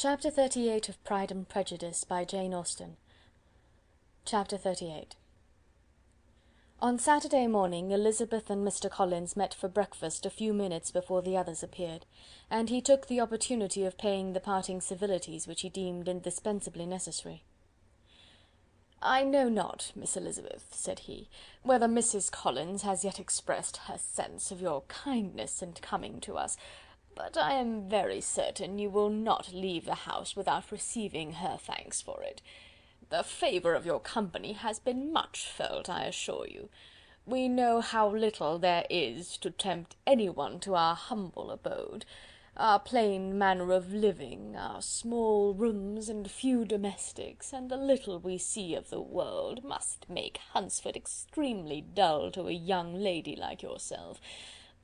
Chapter 38 of Pride and Prejudice by Jane Austen. Chapter 38. On Saturday morning Elizabeth and Mr. Collins met for breakfast a few minutes before the others appeared, and he took the opportunity of paying the parting civilities which he deemed indispensably necessary. "I know not, Miss Elizabeth," said he, "whether Mrs. Collins has yet expressed her sense of your kindness in coming to us, but I am very certain you will not leave the house without receiving her thanks for it. The favour of your company has been much felt, I assure you. We know how little there is to tempt anyone to our humble abode. Our plain manner of living, our small rooms and few domestics, and the little we see of the world, must make Hunsford extremely dull to a young lady like yourself.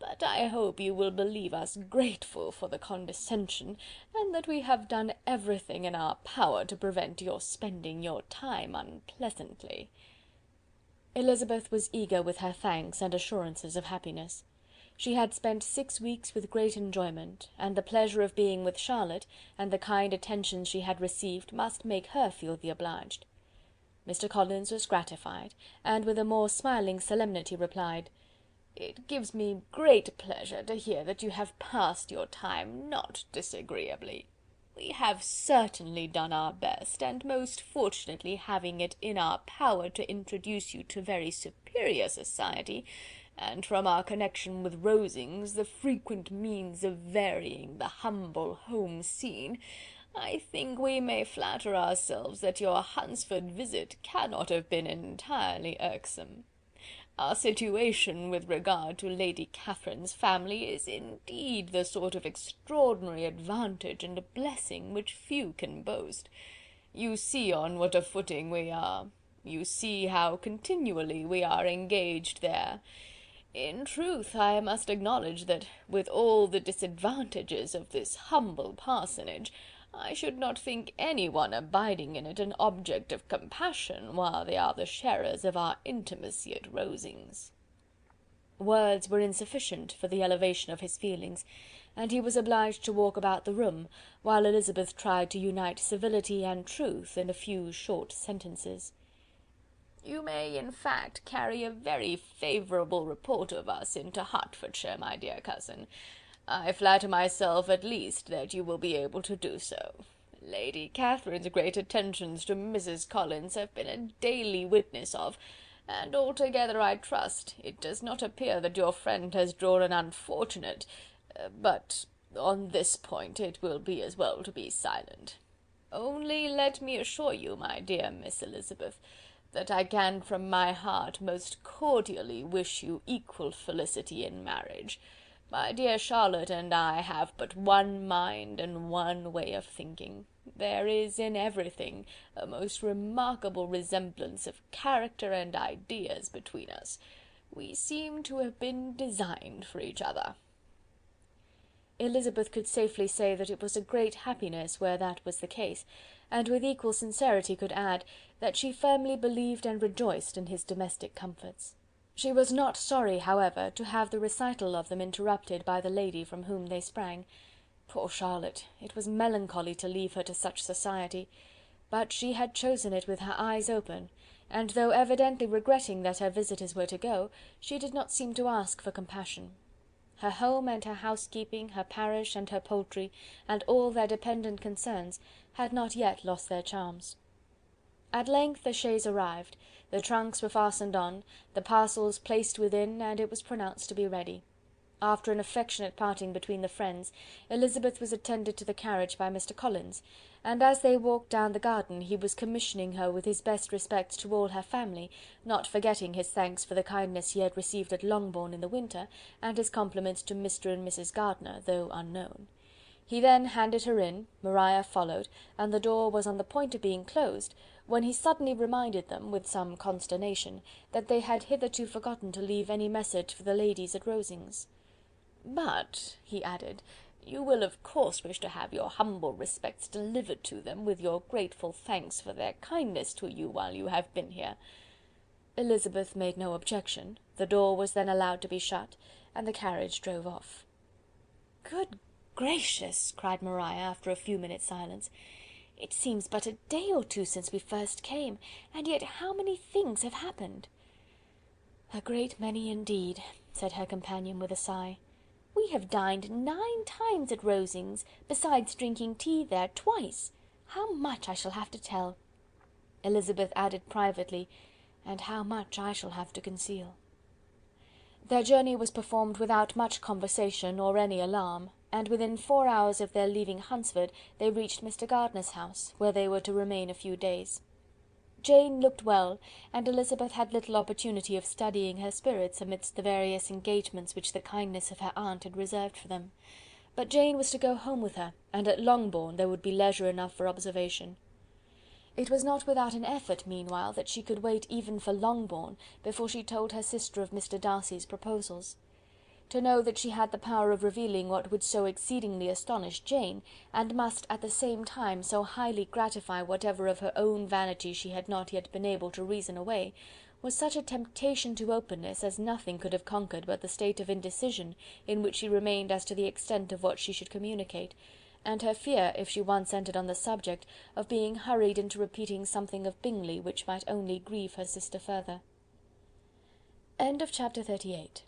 But I hope you will believe us grateful for the condescension, and that we have done everything in our power to prevent your spending your time unpleasantly." Elizabeth was eager with her thanks and assurances of happiness. She had spent 6 weeks with great enjoyment, and the pleasure of being with Charlotte, and the kind attentions she had received, must make her feel the obliged. Mr. Collins was gratified, and with a more smiling solemnity replied, "It gives me great pleasure to hear that you have passed your time not disagreeably. We have certainly done our best, and most fortunately having it in our power to introduce you to very superior society, and from our connection with Rosings, the frequent means of varying the humble home scene, I think we may flatter ourselves that your Hunsford visit cannot have been entirely irksome. Our situation with regard to Lady Catherine's family is indeed the sort of extraordinary advantage and blessing which few can boast. You see on what a footing we are. You see how continually we are engaged there. In truth, I must acknowledge that, with all the disadvantages of this humble parsonage, I should not think anyone abiding in it an object of compassion, while they are the sharers of our intimacy at Rosings." Words were insufficient for the elevation of his feelings, and he was obliged to walk about the room, while Elizabeth tried to unite civility and truth in a few short sentences. "You may, in fact, carry a very favourable report of us into Hertfordshire, my dear cousin. I flatter myself, at least, that you will be able to do so. Lady Catherine's great attentions to Mrs. Collins have been a daily witness of, and altogether, I trust, it does not appear that your friend has drawn an unfortunate... but on this point it will be as well to be silent. Only let me assure you, my dear Miss Elizabeth, that I can from my heart most cordially wish you equal felicity in marriage. My dear Charlotte and I have but one mind and one way of thinking. There is in everything a most remarkable resemblance of character and ideas between us. We seem to have been designed for each other." Elizabeth could safely say that it was a great happiness where that was the case, and with equal sincerity could add, that she firmly believed and rejoiced in his domestic comforts. She was not sorry, however, to have the recital of them interrupted by the lady from whom they sprang. Poor Charlotte! It was melancholy to leave her to such society, but she had chosen it with her eyes open, and though evidently regretting that her visitors were to go, she did not seem to ask for compassion. Her home and her housekeeping, her parish and her poultry, and all their dependent concerns, had not yet lost their charms. At length the chaise arrived, the trunks were fastened on, the parcels placed within, and it was pronounced to be ready. After an affectionate parting between the friends, Elizabeth was attended to the carriage by Mr. Collins, and as they walked down the garden he was commissioning her with his best respects to all her family, not forgetting his thanks for the kindness he had received at Longbourn in the winter, and his compliments to Mr. and Mrs. Gardiner, though unknown. He then handed her in, Maria followed, and the door was on the point of being closed, when he suddenly reminded them, with some consternation, that they had hitherto forgotten to leave any message for the ladies at Rosings. "But," he added, "you will of course wish to have your humble respects delivered to them, with your grateful thanks for their kindness to you while you have been here." Elizabeth made no objection, the door was then allowed to be shut, and the carriage drove off. "Good gracious!" cried Maria, after a few minutes' silence. "It seems but a day or two since we first came, and yet how many things have happened!" "A great many indeed," said her companion with a sigh. "We have dined 9 times at Rosings, besides drinking tea there twice. How much I shall have to tell!" Elizabeth added privately, "and how much I shall have to conceal." Their journey was performed without much conversation or any alarm, and within 4 hours of their leaving Hunsford they reached Mr. Gardiner's house, where they were to remain a few days. Jane looked well, and Elizabeth had little opportunity of studying her spirits amidst the various engagements which the kindness of her aunt had reserved for them. But Jane was to go home with her, and at Longbourn there would be leisure enough for observation. It was not without an effort, meanwhile, that she could wait even for Longbourn before she told her sister of Mr. Darcy's proposals. To know that she had the power of revealing what would so exceedingly astonish Jane, and must at the same time so highly gratify whatever of her own vanity she had not yet been able to reason away, was such a temptation to openness as nothing could have conquered but the state of indecision in which she remained as to the extent of what she should communicate, and her fear, if she once entered on the subject, of being hurried into repeating something of Bingley which might only grieve her sister further. Chapter 38.